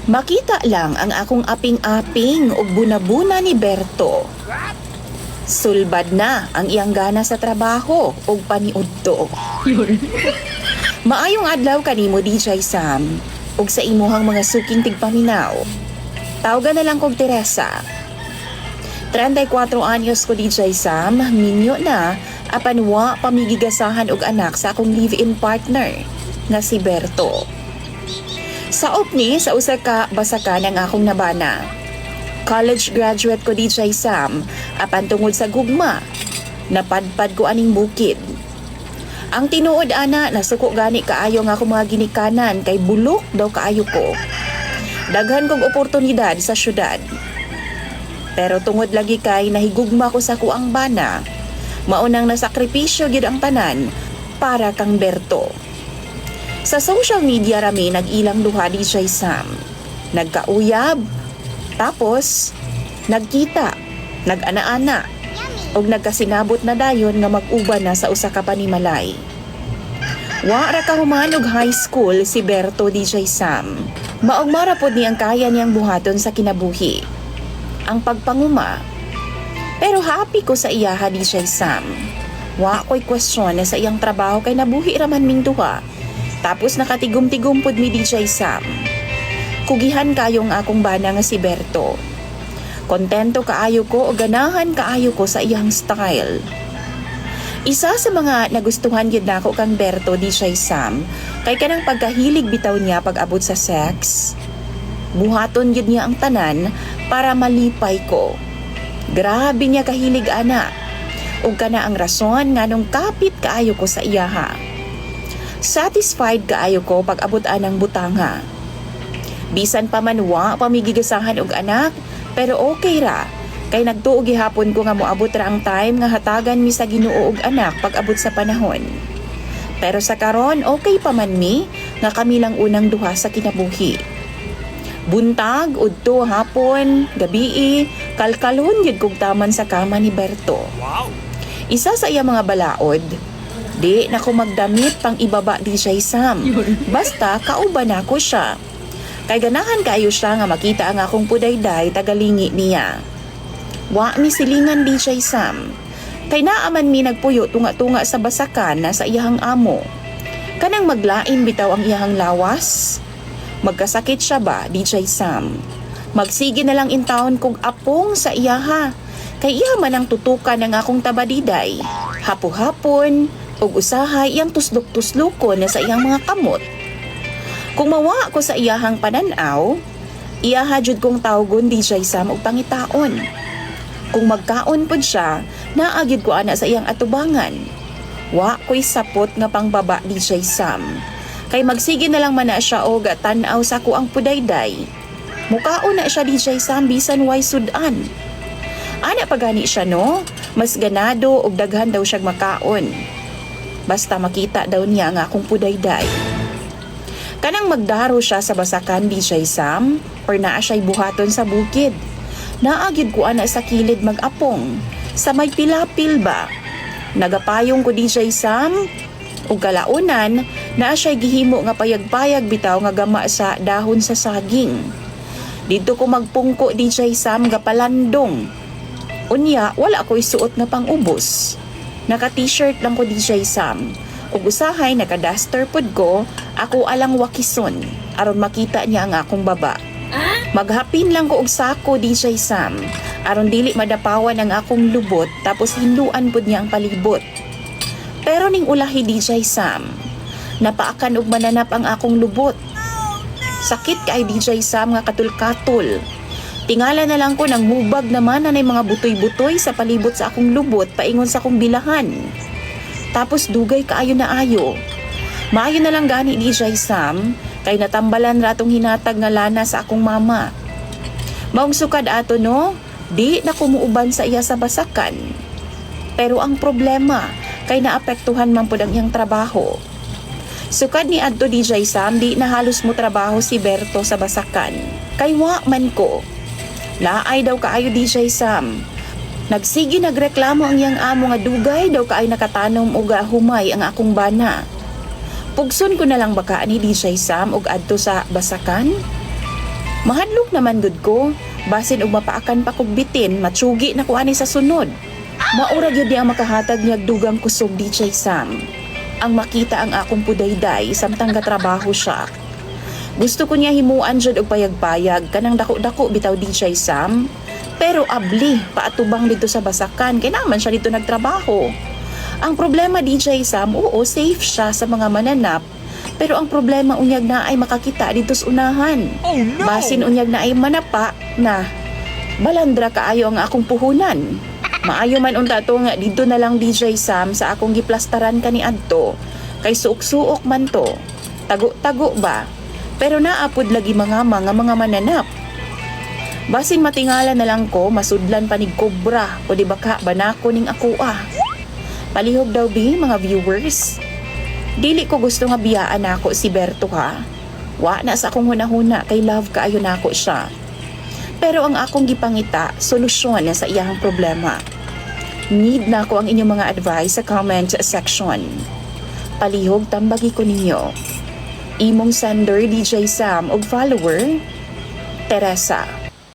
Makita lang ang akong aping-aping ug buna-buna ni Berto. Sulbad na ang iyang gana sa trabaho ug paniudto. Maayong adlaw kanimo DJ Sam ug sa imuhang mga suking tigpaminaw. Tawgan na lang kog Teresa. 34 anyos ko DJ Sam, minyo na apan wa pamigigasahan og anak sa akong live-in partner nga si Berto. Saop ni sa usa ka basakan ang akong nabana. College graduate ko DJ Sam, apan tungod sa gugma, napadpad ko aning bukid. Ang tinuod ana, nasuko gani kaayo nga akong mga ginikanan kay bulok daw kaayo ko. Daghan kong oportunidad sa syudad. Pero tungod lagi kay nahigugma ko sa kuang bana, maunang nasakripisyo gyud ang tanan para kang Berto. Sa social media rami nag-ilang duha DJ Sam. Nagkauyab, tapos nagkita, nag-ana-ana, ug nagkasinabot na dayon nga mag-uban na sa usa ka panimalay. Wa ra kahuman og high school si Berto DJ Sam. Maugmara pod ni ang kaya niyang buhaton sa kinabuhi. Ang pagpanguma. Pero happy ko sa iyaha DJ Sam. Wa ko'y question na sa iyang trabaho kay nabuhi raman ming duha. Tapos nakatigum-tigum pod mi DJ Sam. Kugihan kayong akong bana nga si Berto. Kontento kaayo ko o ganahan kaayo ko sa iyang style. Isa sa mga nagustuhan gyud nako kang Berto DJ Sam kay kanang pagkahilig bitaw niya pag-abot sa sex. Buhaton gyud niya ang tanan para malipay ko. Grabe niya kahilig ana. Ug kana ang rason nganong kapit kaayo ko sa iyaha. Satisfied kaayo ko pag-abot anang butanga. Bisan pa man wa pamigigasahan og anak, pero okay ra. Kay nagtuog gihapon ko nga moabot ra ang time nga hatagan mi sa Ginoo og anak pag-abot sa panahon. Pero sa karon okay pa man mi nga kami lang unang duha sa kinabuhi. Buntag, udto, hapon, gabii, kalkalon yun kong taman sa kama ni Berto. Wow! Isa sa iya mga balaod, di na ko magdamit pang ibaba DJ Sam. Basta kauban ako siya. Kay ganahan kaayo siya nga makita ang akong pudayday tagalingi niya. Wa mi silingan DJ Sam. Kay naaman mi nagpuyo tunga-tunga sa basakan na sa iyahang amo. Kanang maglain bitaw ang iyahang lawas. Magkasakit siya ba, DJ Sam? Magsige na lang in taon kong apong sa iyaha. Kay iya man ang tutukan ng akong tabadiday. Hapo-hapon, ug usahay iyang tuslok-tuslukon na sa iyang mga kamot. Kung mawa ko sa iyahang pananaw, iyaha jud kong tawgon DJ Sam og pangitaon. Kung magkaon pod siya, naagid ko ana sa iyang atubangan. Wa ko'y sapot nga pangbaba DJ Sam. Kay magsige na lang man na siya og tan-aw sa kuang pudayday. Mukaon na siya DJ Sam bisan way sudan. Ana pagani siya no, mas ganado og daghan daw siyang makaon. Basta makita daw niya nga akong pudayday. Kanang magdaro siya sa basakan DJ Sam or naa siya'y buhaton sa bukid. Naagid ko ana sa kilid mag-apong sa may pilapil ba. Nagapayong ko DJ Sam ug kalaunan naa siya'y gihimo nga payag-payag bitaw nga gama sa dahon sa saging. Dito ko magpungko DJ Sam gapalandong. Unya wala ko isuot nga pang-ubos. Naka-t-shirt lang ko DJ Sam. Ug usahay naka-duster pod ko, ako alang wakison aron makita niya ang akong baba. Maghapin lang ko og sako DJ Sam aron dili madapawan ang akong lubot tapos hinduan pod niya ang palibot. Pero ning ulahi DJ Sam, napaakan og mananap ang akong lubot. Sakit kay DJ Sam nga katul-katul. Tingala na lang ko nang hubag naman na mga butoy-butoy sa palibot sa akong lubot paingon sa akong bilahan. Tapos dugay kaayo na ayo. Maayo na lang gani DJ Sam, kay natambalan ratong hinatag nga lana sa akong mama. Maong sukad ato no, di na kumuuban sa iya sa basakan. Pero ang problema, kay naapektuhan man pod ang iyang trabaho. Sukad ni adto DJ Sam, di na halos mo trabaho si Berto sa basakan. Kay wa man ko. Laay daw kaayo DJ Sam. Nagsigi nagreklamo ang iyang amo nga dugay daw kaay nakatanom og humay ang akong bana. Pugson ko na lang baka ni DJ Sam og adto sa basakan. Mahadlok naman gud ko, basin og mapaakan pa kog bitin, matsugi na ko ani sa sunod. Maura gyud di ang makahatag niyag dugang kusog DJ Sam. Ang makita ang akong pudayday samtang gatrabaho siya. Gusto ko niya himuan jud og payag-payag kanang dako-dako bitaw DJ Sam. Pero abli, paatubang dito sa basakan kay naman siya dito nagtrabaho. Ang problema DJ Sam, oo safe siya sa mga mananap. Pero ang problema unyag na ay makakita dito sa unahan. Oh no! Basin unyag na ay manapa na balandra kaayo ang akong puhunan. Maayo man unta to nga dito na lang DJ Sam sa akong giplastaran kani adto. Kay suok-suok man to. Tago-tago ba? Pero naapod lagi mga mananap. Basin matingala na lang ko, masudlan panig kobra o di baka banako ning ako ah. Palihog daw bi mga viewers. Dili ko gusto nga biyaan ako si Berto ha. Wa na sa akong hunahuna kay love kaayo nako siya. Pero ang akong gipangita, solusyon na sa iyang problema. Need na ko ang inyong mga advice sa comment section. Palihog tambagi ko ninyo. Imong sender DJ Sam og follower Teresa.